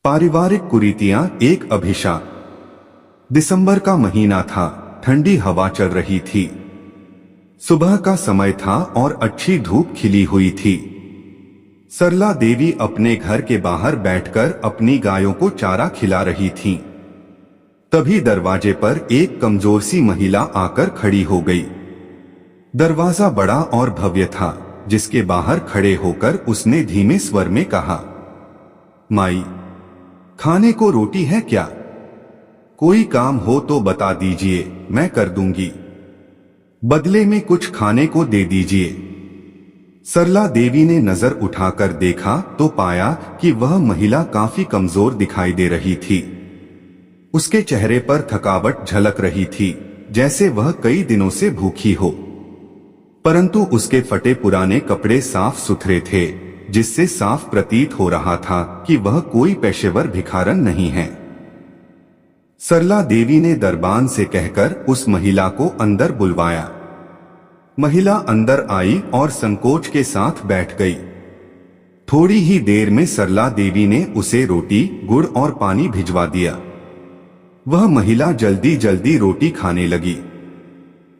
पारिवारिक कुरीतियां एक अभिशाप। दिसंबर का महीना था, ठंडी हवा चल रही थी। सुबह का समय था और अच्छी धूप खिली हुई थी। सरला देवी अपने घर के बाहर बैठकर अपनी गायों को चारा खिला रही थीं। तभी दरवाजे पर एक कमजोर सी महिला आकर खड़ी हो गई। दरवाजा बड़ा और भव्य था, जिसके बाहर खड़े होकर उसने धीमे स्वर में कहा, माई, खाने को रोटी है क्या? कोई काम हो तो बता दीजिए, मैं कर दूंगी। बदले में कुछ खाने को दे दीजिए। सरला देवी ने नजर उठाकर देखा तो पाया कि वह महिला काफी कमजोर दिखाई दे रही थी। उसके चेहरे पर थकावट झलक रही थी, जैसे वह कई दिनों से भूखी हो। परंतु उसके फटे पुराने कपड़े साफ सुथरे थे, जिससे साफ प्रतीत हो रहा था कि वह कोई पेशेवर भिखारन नहीं है। सरला देवी ने दरबान से कहकर उस महिला को अंदर बुलवाया। महिला अंदर आई और संकोच के साथ बैठ गई। थोड़ी ही देर में सरला देवी ने उसे रोटी, गुड़ और पानी भिजवा दिया। वह महिला जल्दी जल्दी रोटी खाने लगी।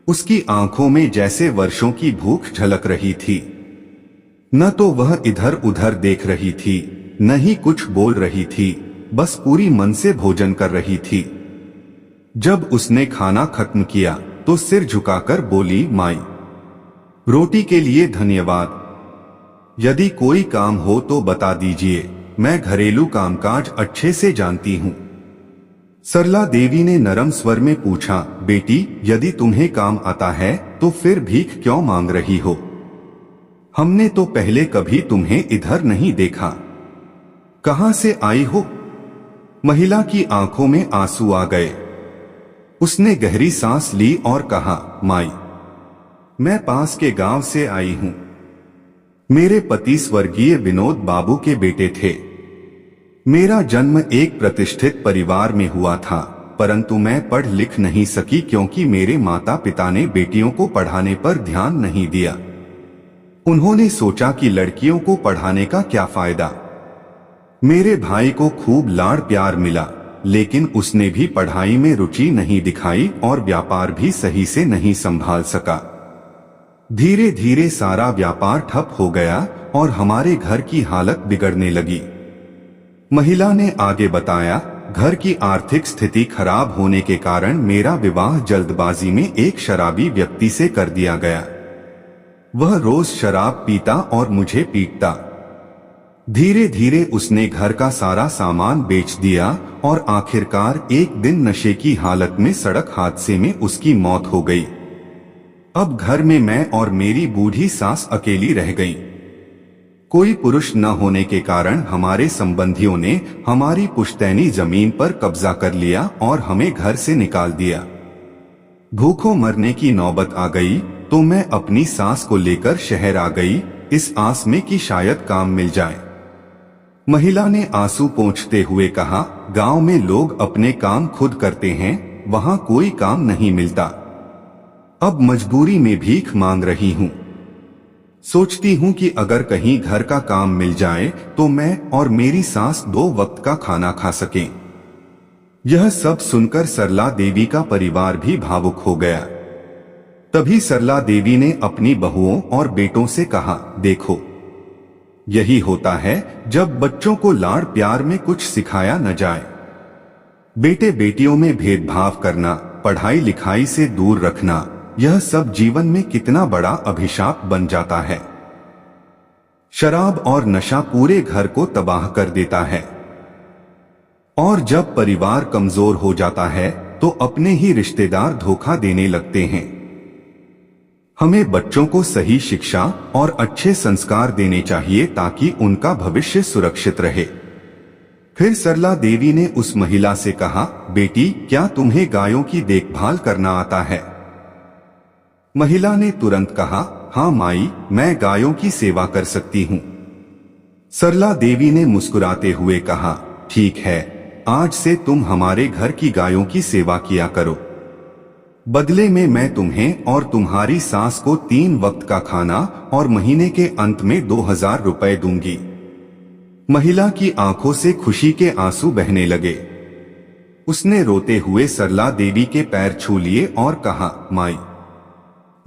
उसकी आंखों में जैसे वर्षों की भूख झलक रही थी। न तो वह इधर उधर देख रही थी, न ही कुछ बोल रही थी, बस पूरी मन से भोजन कर रही थी। जब उसने खाना खत्म किया तो सिर झुकाकर बोली, माई, रोटी के लिए धन्यवाद। यदि कोई काम हो तो बता दीजिए, मैं घरेलू कामकाज अच्छे से जानती हूँ। सरला देवी ने नरम स्वर में पूछा, बेटी, यदि तुम्हें काम आता है तो फिर भीख क्यों मांग रही हो? हमने तो पहले कभी तुम्हें इधर नहीं देखा। कहां से आई हो? महिला की आंखों में आंसू आ गए। उसने गहरी सांस ली और कहा, माई, मैं पास के गांव से आई हूं। मेरे पति स्वर्गीय विनोद बाबू के बेटे थे। मेरा जन्म एक प्रतिष्ठित परिवार में हुआ था, परंतु मैं पढ़ लिख नहीं सकी क्योंकि मेरे माता पिता ने बेटियों को पढ़ाने पर ध्यान नहीं दिया। उन्होंने सोचा कि लड़कियों को पढ़ाने का क्या फायदा। मेरे भाई को खूब लाड़ प्यार मिला, लेकिन उसने भी पढ़ाई में रुचि नहीं दिखाई और व्यापार भी सही से नहीं संभाल सका। धीरे धीरे सारा व्यापार ठप हो गया और हमारे घर की हालत बिगड़ने लगी। महिला ने आगे बताया, घर की आर्थिक स्थिति खराब होने के कारण मेरा विवाह जल्दबाजी में एक शराबी व्यक्ति से कर दिया गया। वह रोज शराब पीता और मुझे पीटता। धीरे धीरे उसने घर का सारा सामान बेच दिया और आखिरकार एक दिन नशे की हालत में सड़क हादसे में उसकी मौत हो गई। अब घर में मैं और मेरी बूढ़ी सास अकेली रह गईं। कोई पुरुष न होने के कारण हमारे संबंधियों ने हमारी पुश्तैनी जमीन पर कब्जा कर लिया और हमें घर से निकाल दिया। भूखों मरने की नौबत आ गई तो मैं अपनी सास को लेकर शहर आ गई, इस आस में कि शायद काम मिल जाए। महिला ने आंसू पोंछते हुए कहा, गांव में लोग अपने काम खुद करते हैं, वहां कोई काम नहीं मिलता। अब मजबूरी में भीख मांग रही हूं। सोचती हूं कि अगर कहीं घर का काम मिल जाए तो मैं और मेरी सास 2 वक्त का खाना खा सकें। यह सब सुनकर सरला देवी का परिवार भी भावुक हो गया। तभी सरला देवी ने अपनी बहुओं और बेटों से कहा, देखो, यही होता है जब बच्चों को लाड़ प्यार में कुछ सिखाया न जाए। बेटे बेटियों में भेदभाव करना, पढ़ाई लिखाई से दूर रखना, यह सब जीवन में कितना बड़ा अभिशाप बन जाता है। शराब और नशा पूरे घर को तबाह कर देता है। और जब परिवार कमजोर हो जाता है तो अपने ही रिश्तेदार धोखा देने लगते हैं। हमें बच्चों को सही शिक्षा और अच्छे संस्कार देने चाहिए ताकि उनका भविष्य सुरक्षित रहे। फिर सरला देवी ने उस महिला से कहा, बेटी, क्या तुम्हें गायों की देखभाल करना आता है? महिला ने तुरंत कहा, हाँ माई, मैं गायों की सेवा कर सकती हूँ। सरला देवी ने मुस्कुराते हुए कहा, ठीक है, आज से तुम हमारे घर की गायों की सेवा किया करो। बदले में मैं तुम्हें और तुम्हारी सास को 3 वक्त का खाना और महीने के अंत में 2000 रुपए दूंगी। महिला की आंखों से खुशी के आंसू बहने लगे। उसने रोते हुए सरला देवी के पैर छू लिए और कहा, माई,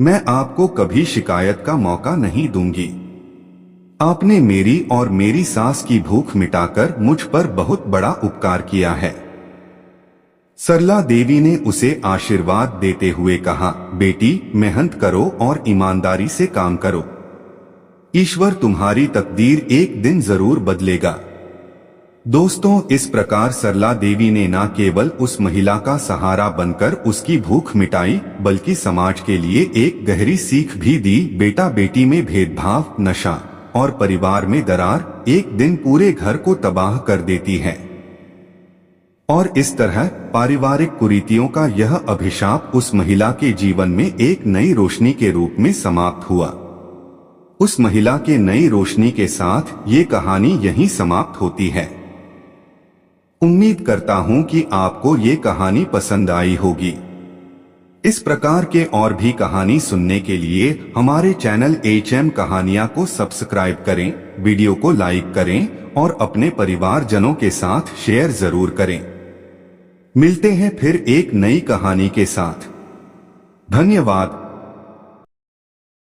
मैं आपको कभी शिकायत का मौका नहीं दूंगी। आपने मेरी और मेरी सास की भूख मिटाकर मुझ पर बहुत बड़ा उपकार किया है। सरला देवी ने उसे आशीर्वाद देते हुए कहा, बेटी, मेहनत करो और ईमानदारी से काम करो। ईश्वर तुम्हारी तकदीर एक दिन जरूर बदलेगा। दोस्तों, इस प्रकार सरला देवी ने न केवल उस महिला का सहारा बनकर उसकी भूख मिटाई, बल्कि समाज के लिए एक गहरी सीख भी दी। बेटा बेटी में भेदभाव, नशा और परिवार में दरार एक दिन पूरे घर को तबाह कर देती है। और इस तरह पारिवारिक कुरीतियों का यह अभिशाप उस महिला के जीवन में एक नई रोशनी के रूप में समाप्त हुआ। उस महिला के नई रोशनी के साथ ये कहानी यहीं समाप्त होती है। उम्मीद करता हूं कि आपको ये कहानी पसंद आई होगी। इस प्रकार के और भी कहानी सुनने के लिए हमारे चैनल HM कहानियां को सब्सक्राइब करें, वीडियो को लाइक करें और अपने परिवारजनों के साथ शेयर जरूर करें। मिलते हैं फिर एक नई कहानी के साथ। धन्यवाद।